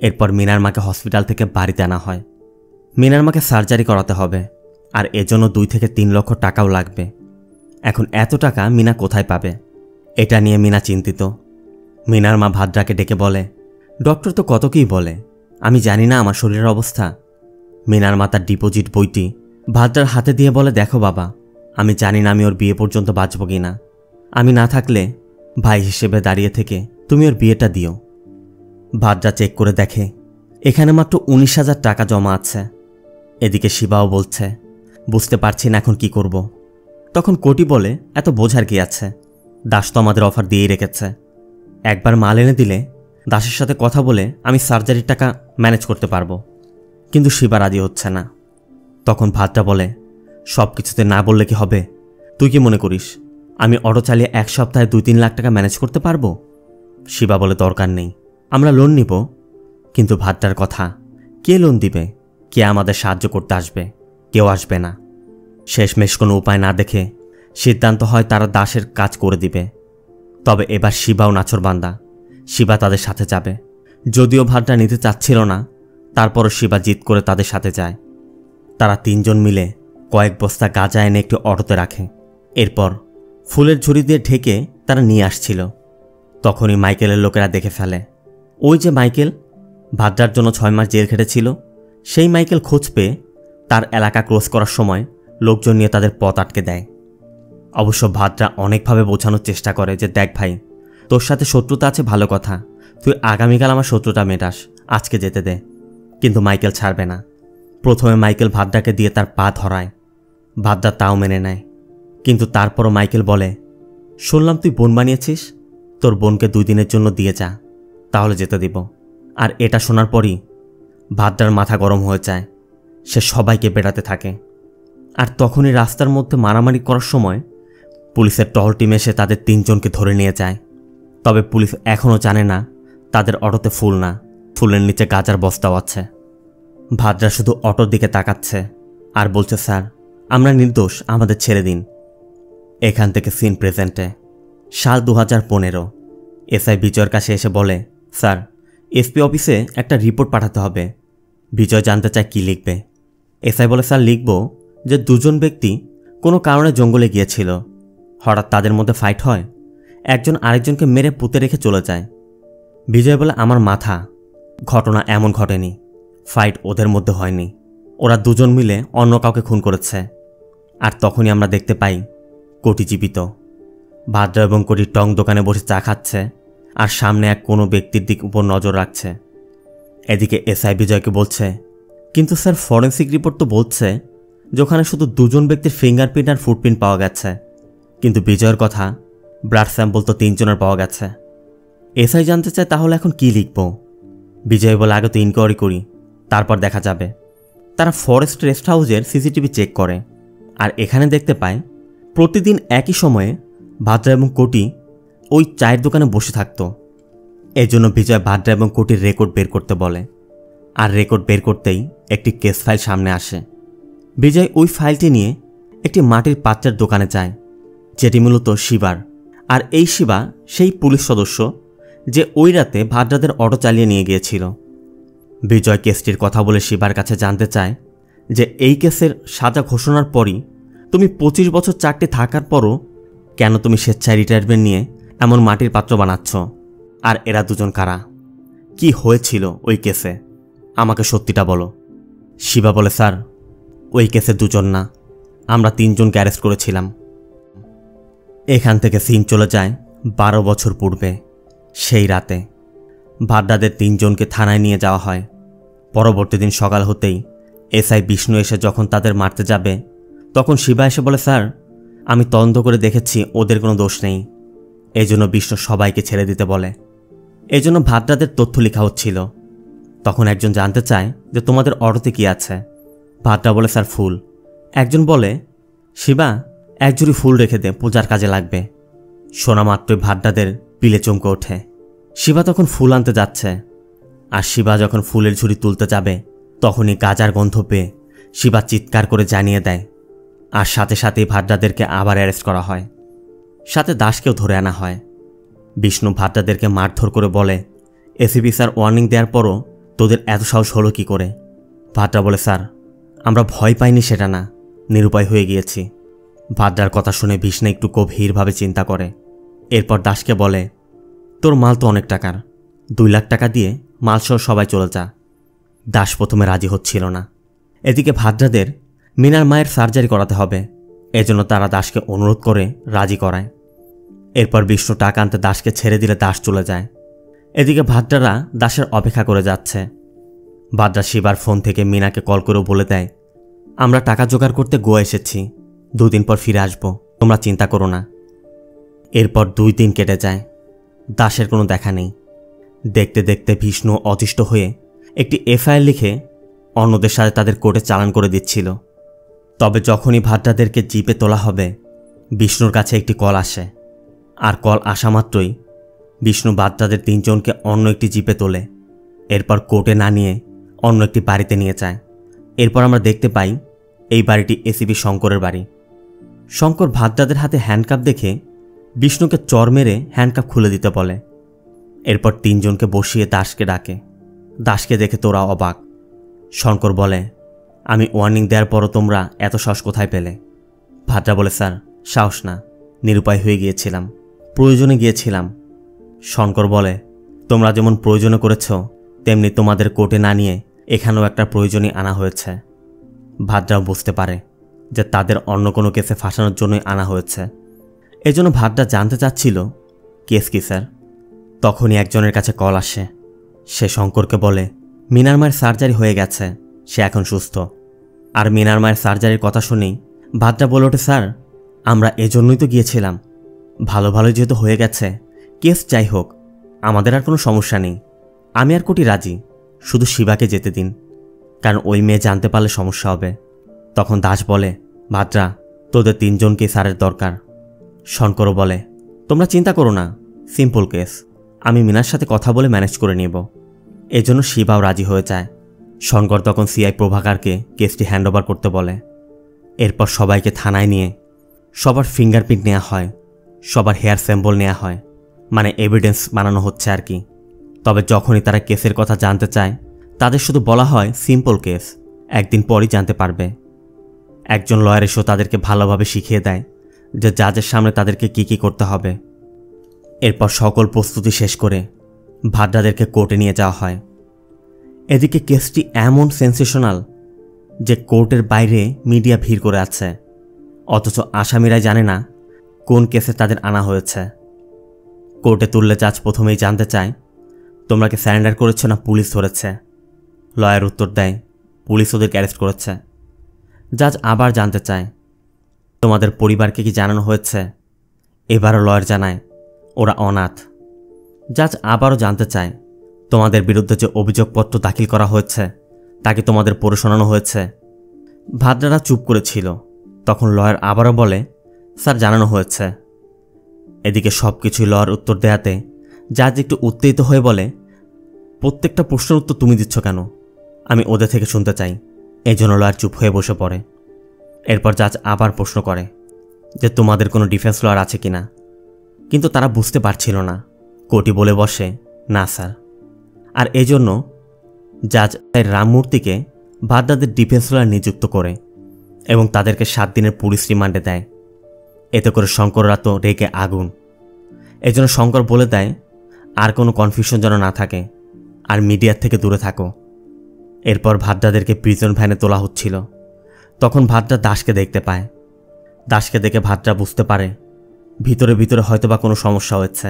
এরপর মিনার মাকে হসপিটাল থেকে বাড়িতে আনা হয়। মিনার মাকে সার্জারি করাতে হবে, আর এজন্য 2 থেকে 3 লক্ষ টাকাও লাগবে। এখন এত টাকা মিনা কোথায় পাবে, এটা নিয়ে মিনা চিন্তিত। মিনার মা ভাদ্রাকে ডেকে বলে, ডক্টর তো কত কী বলে, আমি জানি না আমার শরীরের অবস্থা। মিনার মা তার ডিপোজিট বইটি ভাদ্রার হাতে দিয়ে বলে, দেখো বাবা, আমি জানি না আমি ওর বিয়ে পর্যন্ত বাঁচব কি না। আমি না থাকলে ভাই হিসেবে দাঁড়িয়ে থেকে তুমি ওর বিয়েটা দিও। ভাদ্রা চেক করে দেখে এখানে মাত্র 19,000 টাকা জমা আছে। এদিকে শিবাও বলছে, বুঝতে পারছি না এখন কি করব। তখন কোটি বলে, এত বোঝার কি আছে, দাস তো আমাদের অফার দিয়েই রেখেছে, একবার মাল এনে দিলে দাসের সাথে কথা বলে আমি সার্জারির টাকা ম্যানেজ করতে পারবো। কিন্তু শিবা রাজি হচ্ছে না। তখন ভাদ্রা বলে, সব কিছুতে না বললে কি হবে? তুই কি মনে করিস আমি অটো চালিয়ে 1 সপ্তাহে 2-3 লাখ টাকা ম্যানেজ করতে পারবো? শিবা বলে, দরকার নেই, আমরা লোন নিব। কিন্তু ভাদ্রার কথা, কে লোন দিবে, কে আমাদের সাহায্য করতে আসবে? কেউ আসবে না। শেষমেশ কোনো উপায় না দেখে সিদ্ধান্ত হয় তারা দাসের কাজ করে দিবে। তবে এবার শিবাও নাছোড়বান্দা, শিবা তাদের সাথে যাবে। যদিও ভাদ্রা নিতে চাচ্ছিল না, তারপরও শিবা জিদ করে তাদের সাথে যায়। তারা 3 জন মিলে কয়েক বস্তা গাঁজা এনে একটি অটোতে রাখে। এরপর ফুলের ঝুড়ি দিয়ে ঢেকে তারা নিয়ে আসছিল। তখনই মাইকেলের লোকেরা দেখে ফেলে। ওই যে মাইকেল ভাদ্রার জন্য 6 মাস জেল খেটেছিল, সেই মাইকেল খোঁজ পেয়ে তার এলাকা ক্রস করার সময় লোকজন নিয়ে তাদের পথ আটকে দেয়। অবশ্য ভাদ্রা অনেকভাবে বোঝানোর চেষ্টা করে যে দেখ ভাই, তোর সাথে শত্রুতা আছে ভালো কথা, তুই আগামীকাল আমার শত্রুতা মেটাস, আজকে যেতে দে। কিন্তু মাইকেল ছাড়বে না। প্রথমে মাইকেল ভাদ্রাকে দিয়ে তার পা ধরায়। ভাদ্রা তাও মেনে নেয়, কিন্তু তারপরও মাইকেল বলে, শুনলাম তুই বোন বানিয়েছিস, তোর বোনকে 2 দিনের জন্য দিয়ে যা, তাহলে যেতে দিব। আর এটা শোনার পরই ভাদ্রার মাথা গরম হয়ে যায়। সে সবাইকে বেড়াতে থাকে। আর তখনই রাস্তার মধ্যে মারামারি করার সময় পুলিশের টহল টিম এসে তাদের 3 জনকে ধরে নিয়ে যায়। তবে পুলিশ এখনও জানে না তাদের অটোতে ফুল না, ফুলের নিচে গাঁজার বস্তাও আছে। ভাদ্রা শুধু অটোর দিকে তাকাচ্ছে আর বলছে, স্যার আমরা নির্দোষ, আমাদের ছেড়ে দিন। এখান থেকে সিন প্রেজেন্টে, সাল 2015। এসআই বিজয়ের কাছে এসে বলে, স্যার এসপি অফিসে একটা রিপোর্ট পাঠাতে হবে, বিজয় জানতে চায় কি লিখবে। এসআই বলে, স্যার লিখব যে দুজন ব্যক্তি কোনো কারণে জঙ্গলে গিয়েছিল, হঠাৎ তাদের মধ্যে ফাইট হয়, একজন আরেকজনকে মেরে পুঁতে রেখে চলে যায়। বিজয় বলে, আমার মাথা, ঘটনা এমন ঘটেনি, ফাইট ওদের মধ্যে হয়নি, ওরা দুজন মিলে অন্য কাউকে খুন করেছে। আর তখনই আমরা দেখতে পাই কোটি জীবিত। ভাদ্রা এবং কোটি টং দোকানে বসে চা খাচ্ছে আর সামনে এক কোনো ব্যক্তির দিক উপর নজর রাখছে। এদিকে এসআই বিজয়কে বলছে, কিন্তু স্যার ফরেন্সিক রিপোর্ট তো বলছে যে ওখানে শুধু দুজন ব্যক্তির ফিঙ্গারপ্রিন্ট আর ফুটপ্রিন্ট পাওয়া গেছে, কিন্তু বিজয়ের কথা ব্লাড স্যাম্পল তো 3 জনের পাওয়া গেছে। এসআই জানতে চায় তাহলে এখন কি লিখব। বিজয় বলে, আগে তো ইনকোয়ারি করি, তারপর দেখা যাবে। তারা ফরেস্ট রেস্ট হাউসের সিসিটিভি চেক করে আর এখানে দেখতে পায় প্রতিদিন একই সময়ে ভাদ্রা এবং কোটি ওই চায়ের দোকানে বসে থাকত। এজন্য বিজয় ভাদ্রা এবং কোটির রেকর্ড বের করতে বলে, আর রেকর্ড বের করতেই একটি কেস ফাইল সামনে আসে। বিজয় ওই ফাইলটি নিয়ে একটি মাটির পাত্রের দোকানে যায়, যেটি মূলত শিবার। আর এই শিবা সেই পুলিশ সদস্য যে ওই রাতে ভাদ্রাদের অটো চালিয়ে নিয়ে গিয়েছিল। বিজয় কেসটির কথা বলে শিবার কাছে জানতে চায় যে এই কেসের সাজা ঘোষণার পরই তুমি 25 বছর চাকরি থাকার পরও কেন তুমি স্বেচ্ছায় রিটায়ারমেন্ট নিয়ে এমন মাটির পাত্র বানাচ্ছ, আর এরা দুজন কারা, কি হয়েছিল ওই কেসে, আমাকে সত্যিটা বলো। শিবা বলে, স্যার ওই কেসে দুজন না, আমরা 3 জনকে অ্যারেস্ট করেছিলাম। এখান থেকে সিন চলে যায় 12 বছর পূর্বে। সেই রাতে ভাদ্রাদের 3 জনকে থানায় নিয়ে যাওয়া হয়। পরবর্তী দিন সকাল হতেই এসআই বিষ্ণু এসে যখন তাদের মারতে যাবে, তখন শিবা এসে বলে, স্যার আমি তদন্ত করে দেখেছি ওদের কোনো দোষ নেই, এজন্য বিষ্ণু সবাইকে ছেড়ে দিতে বলে। এজন্য ভাদ্রাদের তথ্য লেখা হচ্ছিল। তখন একজন জানতে চায় যে তোমাদের অটোতে কি আছে। ভাদ্রা বলে, স্যার ফুল। একজন বলে, শিবা 1 জুড়ি ফুল রেখে দে, পূজার কাজে লাগবে। শোনা মাত্রই ভাদ্রাদের পিলে চমকে ওঠে। শিবা তখন ফুল আনতে যাচ্ছে, আর শিবা যখন ফুলের ঝুড়ি তুলতে যাবে তখনই গাজার গন্ধ পেয়ে শিবা চিৎকার করে জানিয়ে দেয়, আর সাথে সাথেই ভাদ্রাদেরকে আবার অ্যারেস্ট করা হয়। সাথে দাসকেও ধরে আনা হয়। বিষ্ণু ভাদ্রাদেরকে মারধর করে বলে, এসিপি স্যার ওয়ার্নিং দেওয়ার পরও তোদের এত সাহস হলো কি করে। ভাদ্রা বলে, স্যার আমরা ভয় পাইনি সেটা না, নিরুপায় হয়ে গিয়েছি। ভাদ্রার কথা শুনে বিষ্ণু একটু গভীরভাবে চিন্তা করে। এরপর দাসকে বলে, তোর মাল তো অনেক টাকার, 2 লাখ টাকা দিয়ে মালসহ সবাই চলে যা। দাস প্রথমে রাজি হচ্ছিল না। এদিকে ভাদ্রাদের মিনার মায়ের সার্জারি করাতে হবে, এজন্য তারা দাসকে অনুরোধ করে রাজি করায়। এরপর বিষ্ণু টাকা আনতে দাসকে ছেড়ে দিলে দাস চলে যায়। এদিকে ভাদ্রারা দাসের অপেক্ষা করে যাচ্ছে। ভাদ্রা শিবার ফোন থেকে মিনাকে কল করেও বলে দেয়, আমরা টাকা জোগাড় করতে গোয়া এসেছি, 2 দিন পর ফিরে আসবো, তোমরা চিন্তা করো না। এরপর 2 দিন কেটে যায়, দাসের কোনো দেখা নেই। দেখতে দেখতে বিষ্ণু অতিষ্ঠ হয়ে একটি এফআইআর লিখে অন্যদের সাথে তাদের কোর্টে চালান করে দিচ্ছিল। তবে যখনই ভাদ্রাদেরকে জিপে তোলা হবে, বিষ্ণুর কাছে একটি কল আসে, আর কল আসা মাত্রই বিষ্ণু ভাদ্রাদের 3 জনকে অন্য একটি জিপে তোলে। এরপর কোর্টে না নিয়ে অন্য একটি বাড়িতে নিয়ে যায়। এরপর আমরা দেখতে পাই এই বাড়িটি এসিপি শঙ্করের বাড়ি। শঙ্কর ভাদ্রাদের হাতে হ্যান্ডকাপ দেখে বিষ্ণুকে চর মেরে হ্যান্ডকাপ খুলে দিতে বলে। এরপর 3 জনকে বসিয়ে দাসকে ডাকে। দাসকে দেখে তোরা অবাক। শঙ্কর বলে, আমি ওয়ার্নিং দেওয়ার পরও তোমরা এত সাহস কোথায় পেলে? ভাদ্রা বলে, স্যার সাহস না, নিরুপায় হয়ে গিয়েছিলাম, প্রয়োজনে গিয়েছিলাম। শঙ্কর বলে, তোমরা যেমন প্রয়োজনে করেছ, তেমনি তোমাদের কোর্টে না নিয়ে এখানেও একটা প্রয়োজনই আনা হয়েছে। ভাদ্রাও বুঝতে পারে যে তাদের অন্য কোনো কেসে ফাঁসানোর জন্যই আনা হয়েছে। এজন্য ভাদ্রা জানতে চাচ্ছিল কেস কি স্যার। তখনই একজনের কাছে কল আসে। সে শঙ্করকে বলে, মিনার মায়ের সার্জারি হয়ে গেছে, সে এখন সুস্থ। আর মিনার মায়ের সার্জারির কথা শুনেই ভাদ্রা বলে ওঠে, স্যার আমরা এজন্যই তো গিয়েছিলাম, ভালো ভালো যেহেতু হয়ে গেছে, কেস যাই হোক, আমাদের আর কোনো সমস্যা নেই। আমি আর কোটি রাজি, শুধু শিবাকে যেতে দিন, কারণ ওই মেয়ে জানতে পারলে সমস্যা হবে। তখন দাস বলে, ভাদ্রা তোদের 3 জনকেই স্যারের দরকার। শঙ্করও বলে, তোমরা চিন্তা করো না, সিম্পল কেস, আমি মিনার সাথে কথা বলে ম্যানেজ করে নেব। এজন্য শিবাও রাজি হয়ে যায়। শঙ্কর তখন সিআই প্রভাকারকে কেসটি হ্যান্ডওভার করতে বলে। এরপর সবাইকে থানায় নিয়ে সবার ফিঙ্গারপ্রিন্ট নেওয়া হয়, সবার হেয়ার স্যাম্পল নেওয়া হয়, মানে এভিডেন্স বানানো হচ্ছে আর কি। তবে যখনই তারা কেসের কথা জানতে চায়, তাদের শুধু বলা হয় সিম্পল কেস, একদিন পরই জানতে পারবে। একজন লয়ার এসেও তাদেরকে ভালোভাবে শিখিয়ে দেয় যে জাজের সামনে তাদেরকে কি করতে হবে। এরপর সকল প্রস্তুতি শেষ করে ভাদ্রাদেরকে কোর্টে নিয়ে যাওয়া হয়। এদিকে কেসটি এমন সেন্সেশনাল যে কোর্টের বাইরে মিডিয়া ভিড় করে আছে, অথচ আসামিরাই জানে না কোন কেসে তাদের আনা হয়েছে। কোর্টে তুললে জাজ প্রথমেই জানতে চায়, তোমরা কি স্যারেন্ডার করেছ না পুলিশ ধরেছে? লয়ার উত্তর দেয়, পুলিশ ওদেরকে অ্যারেস্ট করেছে। জাজ আবার জানতে চায়, তোমাদের পরিবারকে কি জানানো হয়েছে? এবারও লয়ার জানায়, ওরা অনাথ। জাজ আবারও জানতে চায়, তোমাদের বিরুদ্ধে যে অভিযোগপত্র দাখিল করা হয়েছে তা কি তোমাদের পড়ে শোনানো হয়েছে? ভাদ্রারা চুপ করেছিল। তখন লয়ার আবারও বলে, স্যার জানানো হয়েছে। এদিকে সব কিছুই লয়ার উত্তর দেয়াতে জাজ একটু উত্তেজিত হয়ে বলে, প্রত্যেকটা প্রশ্নের উত্তর তুমি দিচ্ছ কেন? আমি ওদের থেকে শুনতে চাই। এই জন্য লয়ার চুপ হয়ে বসে পড়ে। এরপর জাজ আবার প্রশ্ন করে যে তোমাদের কোনো ডিফেন্স লয়ার আছে কিনা, কিন্তু তারা বুঝতে পারছিল না। কোর্টি বলে বসে, না স্যার। আর এই জন্য জাজ রামমূর্তিকে ভাদ্রাদের ডিফেন্স লয়ার নিযুক্ত করে এবং তাদেরকে 7 দিনের পুলিশ রিমান্ডে দেয়। এতে করে শঙ্কররা তো রেগে আগুন। এজন্য শঙ্কর বলে দেয়, আর কোনো কনফিউশন যেন না থাকে, আর মিডিয়ার থেকে দূরে থাকো। এরপর ভাদ্রাদেরকে প্রিজন ভ্যানে তোলা হচ্ছিল। তখন ভাদ্রা দাসকে দেখতে পায়। দাসকে দেখে ভাদ্রা বুঝতে পারে ভিতরে ভিতরে হয়তোবা কোনো সমস্যা হয়েছে।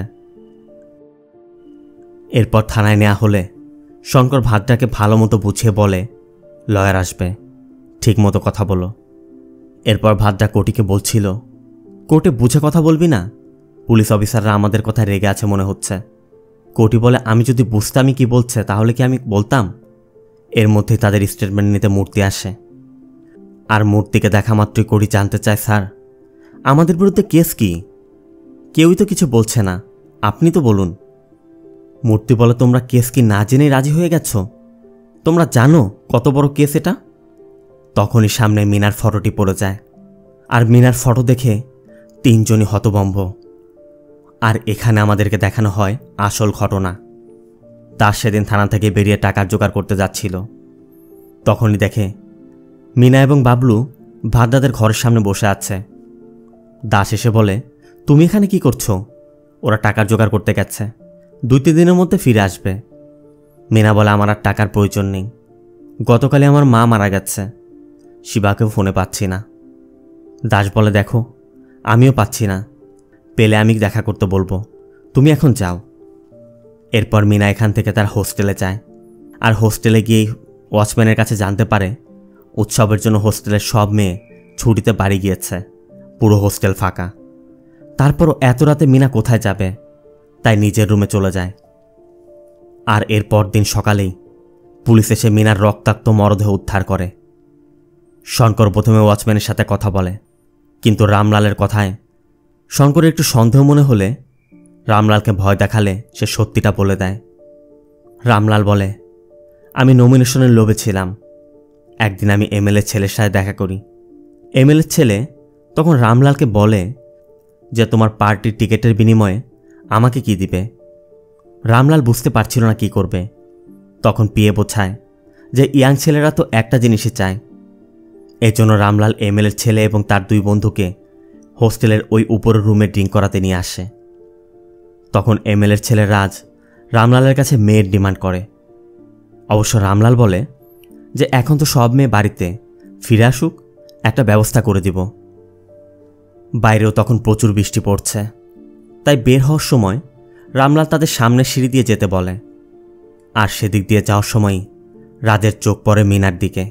এরপর থানায় নেওয়া হলে শঙ্কর ভাদ্রাকে ভালো মতো বুঝিয়ে বলে, লয়ার আসবে, ঠিক মতো কথা বলো। এরপর ভাদ্রা কোর্টিকে বলছিল, কোর্টে বুঝে কথা বলবি না? পুলিশ অফিসাররা আমাদের কথা রেগে আছে মনে হচ্ছে। কোর্টি বলে, আমি যদি বুঝতামই কি বলছে তাহলে কি আমি বলতাম? এর মধ্যেই তাদের স্টেটমেন্ট নিতে মূর্তি আসে। আর মূর্তিকে দেখা মাত্রই কোর্টি জানতে চায়, স্যার আমাদের বিরুদ্ধে কেস কি? কেউই তো কিছু বলছে না, আপনি তো বলুন। মূর্তি বলে, তোমরা কেস কি না জেনেই রাজি হয়ে গেছো? তোমরা জানো কত বড় কেস এটা? তখনই সামনে মিনার ফটোটি পড়ে যায়। আর মিনার ফটো দেখে 3 জনই হতভম্ব। আর এখানে আমাদেরকে দেখানো হয় আসল ঘটনা। দাস সেদিন থানা থেকে বেরিয়ে টাকার জোগাড় করতে যাচ্ছিল। তখনই দেখে মিনা এবং বাবলু ভাদ্রাদের ঘরের সামনে বসে আছে। দাস এসে বলে, তুমি এখানে কি করছো? ওরা টাকার জোগাড় করতে গেছে, 2-3 দিনের মধ্যে ফিরে আসবে। মিনা বলে, আমার আর টাকার প্রয়োজন নেই, গতকালে আমার মা মারা গেছে, শিবাকেও ফোনে পাচ্ছি না। দাস বলে, দেখো আমিও পাচ্ছি না, পেলে আমি দেখা করতে বলবো, তুমি এখন যাও। এরপর মিনা এখান থেকে তার হোস্টেলে যায়। আর হোস্টেলে গিয়ে ওয়াচম্যানের কাছে জানতে পারে উৎসবের জন্য হোস্টেলের সব মেয়ে ছুটিতে বাড়ি গিয়েছে, পুরো হোস্টেল ফাঁকা। তারপরও এত রাতে মিনা কোথায় যাবে, তাই নিজের রুমে চলে যায়। আর এরপর দিন সকালেই পুলিশ এসে মিনার রক্তাক্ত মরদেহ উদ্ধার করে। শঙ্কর প্রথমে ওয়াচম্যানের সাথে কথা বলে, কিন্তু রামলালের কথায় শঙ্করের একটু সন্দেহ মনে হলে রামলালকে ভয় দেখালে সে সত্যিটা বলে দেয়। রামলাল বলে, আমি নমিনেশনের লোভে ছিলাম। একদিন আমি এমএলএ ছেলের সাথে দেখা করি। এমএলএ ছেলে তখন রামলালকে বলে যে তোমার পার্টির টিকিটের বিনিময়ে আমাকে কি দিবে। রামলাল বুঝতে পারছিল না কি করবে। তখন পিএ বোঝায় যে ইয়াং ছেলেরা তো একটা জিনিসই চায়। এই জন্য রামলাল এমএলএর ছেলে এবং তার 2 বন্ধুকে হোস্টেলের ওই উপরের রুমে ড্রিঙ্ক করাতে নিয়ে আসে। তখন এমএলএর ছেলে রাজ রামলালের কাছে মেয়ের ডিমান্ড করে। অবশ্য রামলাল বলে যে এখন তো সব মেয়ে বাড়িতে, ফিরে আসুক, একটা ব্যবস্থা করে দিব। বাইরেও তখন প্রচুর বৃষ্টি পড়ছে, তাই বের হওয়ার সময় রামলাল তাদের সামনের সিঁড়ি দিয়ে যেতে বলে। আর সেদিক দিয়ে যাওয়ার সময় রাজের চোখ পড়ে মিনার দিকে,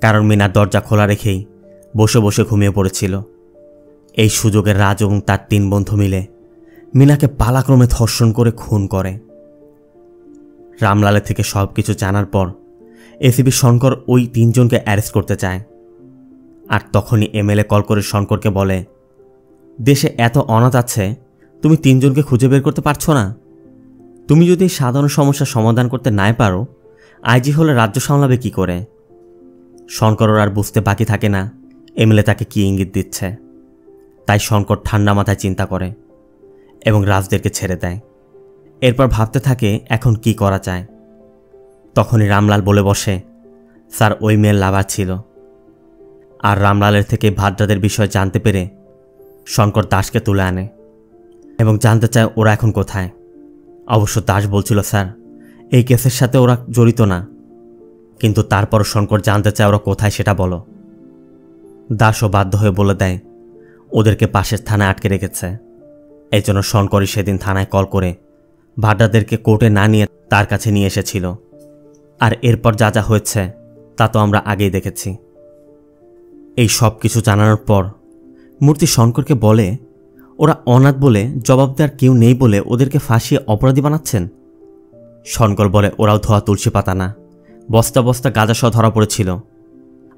কারণ মিনার দরজা খোলা রেখেই বসে বসে ঘুমিয়ে পড়েছিল। এই সুযোগে রাজ এবং তার 3 বন্ধু মিলে মিনাকে পালাক্রমে ধর্ষণ করে খুন করে। রামলালের থেকে সব কিছু জানার পর এসিপি শঙ্কর ওই 3 জনকে অ্যারেস্ট করতে চায়। আর তখনই এমএলএ কল করে শঙ্করকে বলে, দেশে এত অনাথ আছে, তুমি 3 জনকে খুঁজে বের করতে পারছো না? তুমি যদি সাধারণ সমস্যার সমাধান করতে নাই পারো, আইজি হলে রাজ্য সামলাবে কি করে? শঙ্কর আর বুঝতে বাকি থাকে না এমএলএ তাকে কি ইঙ্গিত দিচ্ছে। তাই শঙ্কর ঠান্ডা মাথায় চিন্তা করে এবং রাজদেরকে ছেড়ে দেয়। এরপর ভাবতে থাকে এখন কি করা যায়। তখনই রামলাল বলে বসে, স্যার ওই মেয়ের লাভার ছিল। আর রামলালের থেকে ভাদ্রাদের বিষয়ে জানতে পেরে শঙ্কর দাসকে তুলে আনে এবং জানতে চায় ওরা এখন কোথায়। অবশ্য দাস বলছিল, স্যার এই কেসের সাথে ওরা জড়িত না, কিন্তু তারপর শঙ্কর জানতে চায় ওরা কোথায় সেটা বলো। দাসও বাধ্য হয়ে বলে দেয় ওদেরকে পাশের থানায় আটকে রেখেছে। এই জন্য শঙ্করই সেদিন থানায় কল করে ভাদ্রাদেরকে কোর্টে না নিয়ে তার কাছে নিয়ে এসেছিল। আর এরপর যা যা হয়েছে তা তো আমরা আগেই দেখেছি। এই সব কিছু জানানোর পর মূর্তি শঙ্করকে বলে ওরা অনাথ বলে জবাব দেওয়ার কেউ নেই বলে ওদেরকে ফাঁসিয়ে অপরাধী বানাচ্ছেন। শঙ্কর বলে ওরাও ধোয়া তুলসী পাতা না, বস্তা বস্তা গাঁজাসহ ধরা পড়েছিল।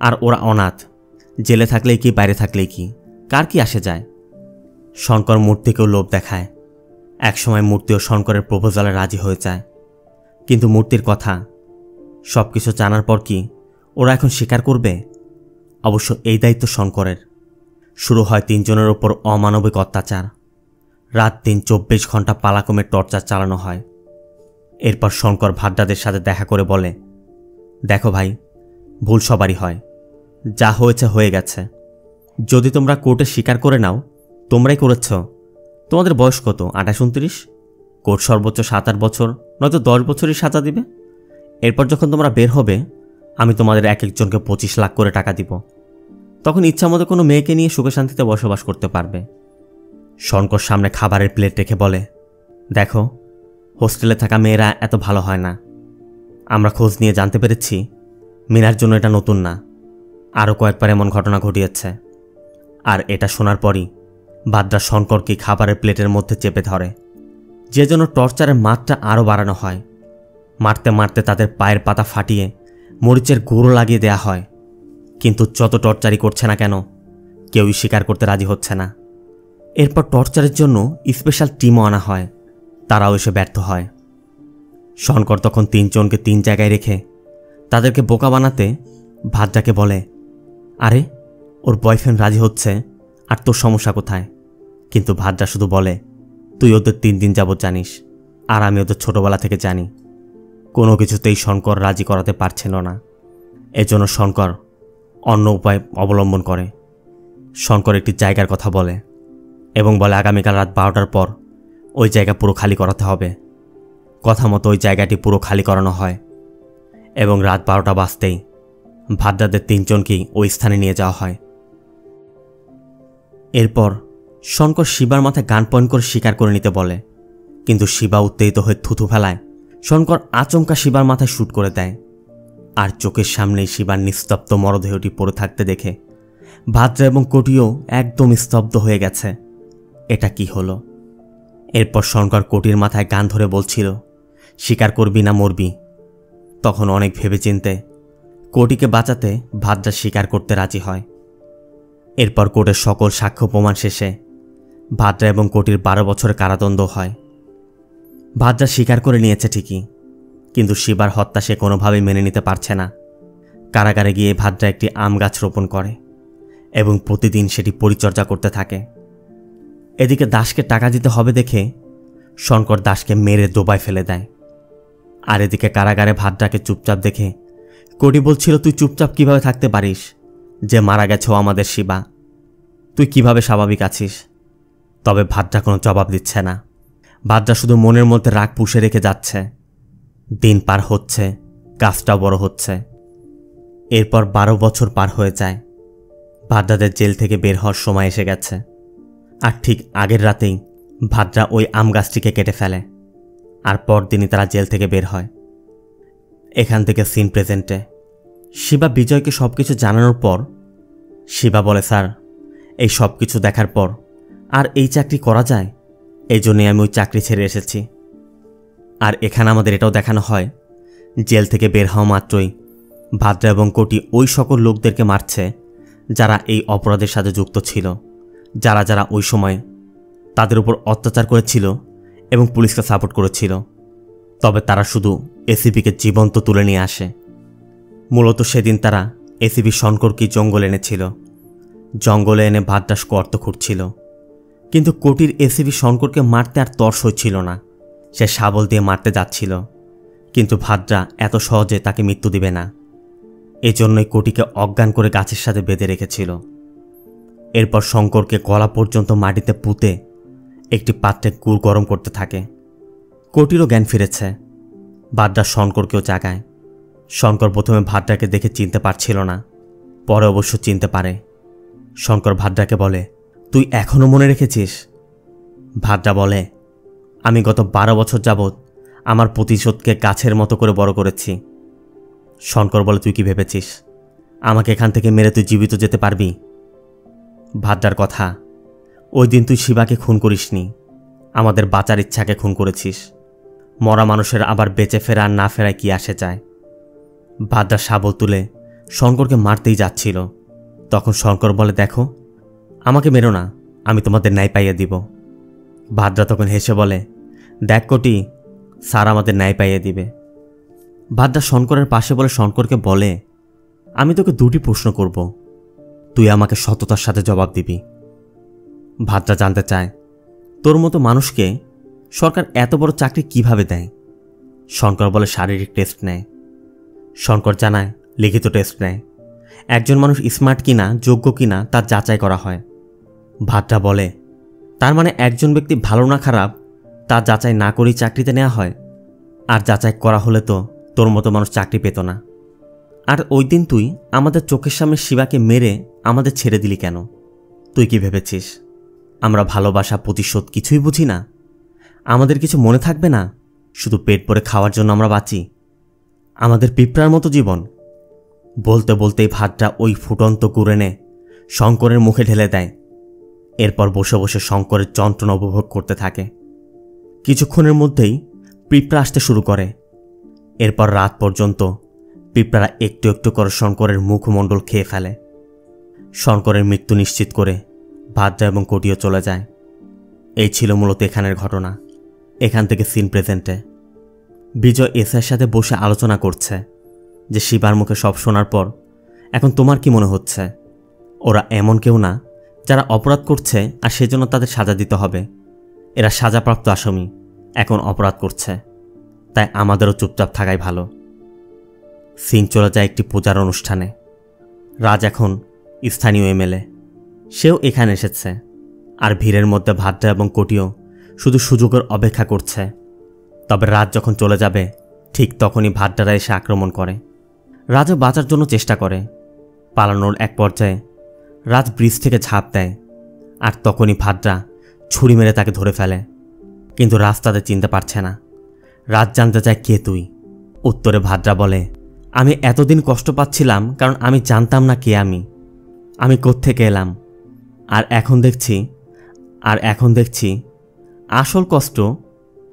আর ওরা অনাথ, জেলে থাকলেই কি বাইরে থাকলেই কি, কার কি আসে যায়। শঙ্কর মূর্তিকেও লোভ দেখায়। একসময় মূর্তিও শঙ্করের প্রপোজালে রাজি হয়ে যায়, কিন্তু মূর্তির কথা সব কিছু জানার পর কি ওরা এখন স্বীকার করবে? অবশ্য এই দায়িত্ব শঙ্করের। শুরু হয় 3 জনের ওপর অমানবিক অত্যাচার। রাত দিন 24 ঘন্টা পালাক্রমে টর্চার চালানো হয়। এরপর শঙ্কর ভাদ্রাদের সাথে দেখা করে বলে, দেখো ভাই, ভুল সবারই হয়, যা হয়েছে হয়ে গেছে। যদি তোমরা কোর্টে স্বীকার করে নাও তোমরাই করেছ, তোমাদের বয়স কত? 28-29? কোর্ট সর্বোচ্চ 7-8 বছর, নয়তো 10 বছরই সাজা দিবে। এরপর যখন তোমরা বের হবে আমি তোমাদের এক একজনকে 25 লাখ করে টাকা দিব। তখন ইচ্ছামতো কোনো মেয়েকে নিয়ে সুখে শান্তিতে বসবাস করতে পারবে। শঙ্কর সামনে খাবারের প্লেট রেখে বলে, দেখো, হোস্টেলে থাকা মেয়েরা এত ভালো হয় না। আমরা খোঁজ নিয়ে জানতে পেরেছি মিনার জন্য এটা নতুন না, আরও কয়েকবার এমন ঘটনা ঘটিয়েছে। আর এটা শোনার পরই ভাদ্রা শঙ্করকে খাবারের প্লেটের মধ্যে চেপে ধরে, যে জন্য টর্চারের মাত্রা আরও বাড়ানো হয়। মারতে মারতে তাদের পায়ের পাতা ফাটিয়ে মরিচের গুঁড়ো লাগিয়ে দেয়া হয়। কিন্তু যত টর্চারই করছে না কেন কেউই স্বীকার করতে রাজি হচ্ছে না। এরপর টর্চারের জন্য স্পেশাল টিমও আনা হয়, তারাও এসে ব্যর্থ হয়। শঙ্কর তখন 3 জনকে 3 জায়গায় রেখে তাদেরকে বোকা বানাতে ভাদ্রাকে বলে, আরে ওর বয়ফ্রেন্ড রাজি হচ্ছে আর তোর সমস্যা কোথায়? কিন্তু ভাদ্রা শুধু বলে, তুই ওদের 3 দিন যাবৎ জানিস, আর আমি ওদের ছোটবেলা থেকে জানি। কোনো কিছুতেই শঙ্কর রাজি করাতে পারছিল না। এজন্য শঙ্কর অন্য উপায় অবলম্বন করে। শঙ্কর একটি জায়গার কথা বলে এবং বলে আগামীকাল রাত 12টার পর ওই জায়গা পুরো খালি করাতে হবে। কথা মতো ওই জায়গাটি পুরো খালি করানো হয় এবং রাত 12টা বাজতেই ভাদ্রাদের 3 জনকেই ওই স্থানে নিয়ে যাওয়া হয়। এরপর শঙ্কর শিবার মাথায় গান পয়েন্ট করে স্বীকার করে নিতে বলে, কিন্তু শিবা উত্তেজিত হয়ে থুথু ফেলায়। শঙ্কর আচমকা শিবার মাথায় শ্যুট করে দেয়, আর চোখের সামনেই শিবার নিস্তব্ধ মরদেহটি পড়ে থাকতে দেখে ভাদ্রা এবং কোটিও একদম স্তব্ধ হয়ে গেছে। এটা কি হলো? এরপর শঙ্কর কোটির মাথায় গান ধরে বলছিল, স্বীকার করবি না মরবি। তখন অনেক ভেবেচিন্তে কোটিকে বাঁচাতে ভাদ্রা স্বীকার করতে রাজি হয়। এরপর কোর্টের সকল সাক্ষ্য প্রমাণ শেষে ভাদ্রা এবং কোটির 12 বছরের কারাদণ্ড হয়। ভাদ্রা স্বীকার করে নিয়েছে ঠিকই, কিন্তু শিবার হত্যা সে কোনোভাবেই মেনে নিতে পারছে না। কারাগারে গিয়ে ভাদ্রা একটি আম গাছ রোপণ করে এবং প্রতিদিন সেটি পরিচর্যা করতে থাকে। এদিকে দাসকে টাকা দিতে হবে দেখে শঙ্কর দাসকে মেরে ডোবায় ফেলে দেয়। আর এদিকে কারাগারে ভাদ্রাকে চুপচাপ দেখে কোটি বলছিল, তুই চুপচাপ কিভাবে থাকতে পারিস? যে মারা গেছে আমাদের শিবা, তুই কিভাবে স্বাভাবিক আছিস? তবে ভাদ্রা কোনো জবাব দিচ্ছে না। ভাদ্রা শুধু মনের মধ্যে রাগ পুষে রেখে যাচ্ছে। দিন পার হচ্ছে, গাছটাও বড় হচ্ছে। এরপর 12 বছর পার হয়ে যায়। ভাদ্রাদের জেল থেকে বের হওয়ার সময় এসে গেছে। আর ঠিক আগের রাতেই ভাদ্রা ওই আম গাছটিকে কেটে ফেলে, আর পরদিনই তারা জেল থেকে বের হয়। এখান থেকে সিন প্রেজেন্টে। শিবা বিজয়কে সব কিছু জানানোর পর শিবা বলে, স্যার এই সব কিছু দেখার পর আর এই চাকরি করা যায়? এই জন্যই আমি ওই চাকরি ছেড়ে এসেছি। আর এখানে আমাদের এটাও দেখানো হয় জেল থেকে বের হওয়া মাত্রই ভাদ্রা এবং কোটি ওই সকল লোকদেরকে মারছে যারা এই অপরাধের সাথে যুক্ত ছিল, যারা যারা ওই সময় তাদের উপর অত্যাচার করেছিল এবং পুলিশকে সাপোর্ট করেছিল। তবে তারা শুধু এসিপিকে জীবন্ত তুলে নিয়ে আসে। মূলত সেদিন তারা এসিপি শঙ্করকে জঙ্গলে এনেছিল। জঙ্গলে এনে ভাদ্রাস গর্ত খুঁড়ছিল, কিন্তু কোটির এসিপি শঙ্করকে মারতে আর তর্স হচ্ছিল না। সে শাবল দিয়ে মারতে যাচ্ছিল, কিন্তু ভাদ্রা এত সহজে তাকে মৃত্যু দিবে না। এজন্যই কোটিকে অজ্ঞান করে গাছের সাথে বেঁধে রেখেছিল। এরপর শঙ্করকে গলা পর্যন্ত মাটিতে পুঁতে একটি পাত্রে গুড় গরম করতে থাকে। কোটিরও জ্ঞান ফিরেছে। ভাদ্রা শঙ্করকেও জাগায়। শঙ্কর প্রথমে ভাদ্রাকে দেখে চিনতে পারছিল না, পরে অবশ্য চিনতে পারে। শঙ্কর ভাদ্রাকে বলে, তুই এখনও মনে রেখেছিস? ভাদ্রা বলে, আমি গত 12 বছর যাবৎ আমার প্রতিশোধকে গাছের মতো করে বড় করেছি। শঙ্কর বলে, তুই কি ভেবেছিস আমাকে এখান থেকে মেরে তুই জীবিত যেতে পারবি? ভাদ্রার কথা, ওই দিন তুই শিবাকে খুন করিসনি, আমাদের বাঁচার ইচ্ছাকে খুন করেছিস। মরা মানুষের আবার বেঁচে ফেরা আর না ফেরায় কি আসে যায়। ভাদ্রা শাবল তুলে শঙ্করকে মারতেই যাচ্ছিল। তখন শঙ্কর বলে, দেখো, আমাকে মেরো না, আমি তোমাদের ন্যায় পাইয়ে দিব। ভাদ্রা তখন হেসে বলে, দেখ কোটি, স্যার আমাদের ন্যায় পাইয়ে দিবে। ভাদ্রা শঙ্করের পাশে বলে শঙ্করকে বলে, আমি তোকে 2টি প্রশ্ন করব, তুই আমাকে সততার সাথে জবাব দিবি। ভাদ্রা জানতে চায়, তোর মতো মানুষকে সরকার এত বড় চাকরি কিভাবে দেয়? শঙ্কর বলে, শারীরিক টেস্ট নেয়। শঙ্কর জানায়, লিখিত টেস্ট নেয়। একজন মানুষ স্মার্ট কিনা, যোগ্য কিনা তার যাচাই করা হয়। ভাদ্রা বলে, তার মানে একজন ব্যক্তি ভালো না খারাপ তা যাচাই না করেই চাকরিতে নেওয়া হয়? আর যাচাই করা হলে তো তোর মতো মানুষ চাকরি পেত না। আর ওই দিন তুই আমাদের চোখের সামনে শিবাকে মেরে আমাদের ছেড়ে দিলি কেন? তুই কি ভেবেছিস আমরা ভালোবাসা, প্রতিশোধ কিছুই বুঝি না? আমাদের কিছু মনে থাকবে না? শুধু পেট ভরে খাওয়ার জন্য আমরা বাঁচি? আমাদের পিঁপড়ার মতো জীবন। বলতে বলতেই ভাদ্রা ওই ফুটন্ত গুড় এনে শঙ্করের মুখে ঢেলে দেয়। এরপর বসে বসে শঙ্করের যন্ত্রণা উপভোগ করতে থাকে। কিছুক্ষণের মধ্যেই পিঁপড়া আসতে শুরু করে। এরপর রাত পর্যন্ত পিঁপড়ারা একটু একটু করে শঙ্করের মুখমণ্ডল খেয়ে ফেলে। শঙ্করের মৃত্যু নিশ্চিত করে ভাদ্রা এবং কোটিও চলে যায়। এই ছিল মূলত এখানের ঘটনা। এখান থেকে সিন প্রেজেন্টে। বিজয় এসআইয়ের সাথে বসে আলোচনা করছে যে শিবার মুখে সব শোনার পর এখন তোমার কি মনে হচ্ছে? ওরা এমন কেউ না যারা অপরাধ করছে আর সেজন্য তাদের সাজা দিতে হবে। এরা সাজাপ্রাপ্ত আসামি, এখন অপরাধ করছে, তাই আমাদেরও চুপচাপ থাকাই ভালো। সিন চলে যায় একটি পূজার অনুষ্ঠানে। রাজ এখন স্থানীয় এমএলএ, সেও এখানে এসেছে। আর ভিড়ের মধ্যে ভাদ্রা এবং কোটিও শুধু সুযোগের অপেক্ষা করছে। তবে রাজ যখন চলে যাবে ঠিক তখনই ভাদ্রারা এসে আক্রমণ করে। রাজও বাঁচার জন্য চেষ্টা করে। পালানোর এক পর্যায়ে রাজ ব্রিজ থেকে ঝাঁপ দেয়, আর তখনই ভাদ্রা ছুরি মেরে তাকে ধরে ফেলে। কিন্তু রাজ তাদের চিনতে পারছে না। রাজ জানতে চায়, কে তুই? উত্তরে ভাদ্রা বলে, আমি এতদিন কষ্ট পাচ্ছিলাম কারণ আমি জানতাম না কে আমি কোত্থেকে এলাম। আর এখন দেখছি আসল কষ্ট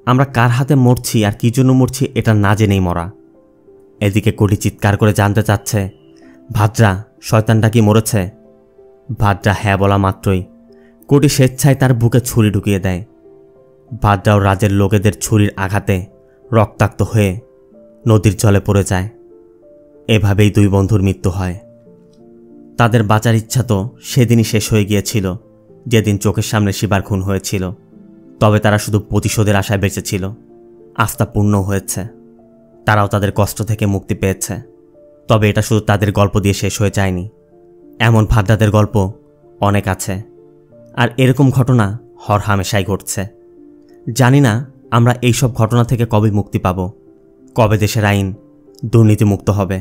আমরা কার হাতে মরছি আর কি জন্য মরছি এটা না জেনেই মরা। এদিকে কোটি চিৎকার করে জানতে চাচ্ছে, ভাদ্রা, শয়তানটা কি মরেছে? ভাদ্রা হ্যাঁ বলা মাত্রই কোটি স্বেচ্ছায় তার বুকে ছুরি ঢুকিয়ে দেয়। ভাদ্রাও রাজের লোকেদের ছুরির আঘাতে রক্তাক্ত হয়ে নদীর জলে পড়ে যায়। এভাবেই 2 বন্ধুর মৃত্যু হয়। তাদের বাঁচার ইচ্ছা তো সেদিনই শেষ হয়ে গিয়েছিল, যেদিন চোখের সামনে শিবার খুন হয়েছিল। তবে তারা শুধু প্রতিশোধের আশায় বেঁচেছিল। আস্থা পূর্ণ হয়েছে, তারাও তাদের কষ্ট থেকে মুক্তি পেয়েছে। তবে এটা শুধু তাদের গল্প দিয়ে শেষ হয়ে যায়নি। এমন ভাদ্রাদের গল্প অনেক আছে, আর এরকম ঘটনা হরহামেশাই ঘটছে। জানি না আমরা এইসব ঘটনা থেকে কবে মুক্তি পাব, কবে দেশের আইন দুর্নীতিমুক্ত হবে।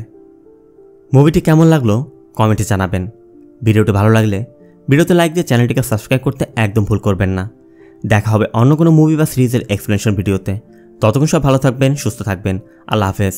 মুভিটি কেমন লাগলো কমেন্টে জানাবেন। ভিডিওটি ভালো লাগলে ভিডিওতে লাইক দিয়ে চ্যানেলটিকে সাবস্ক্রাইব করতে একদম ভুল করবেন না। দেখা হবে অন্য কোনো মুভি বা সিরিজের এক্সপ্লেনেশন ভিডিওতে। ততক্ষণ সব ভালো থাকবেন, সুস্থ থাকবেন। আল্লাহ হাফেজ।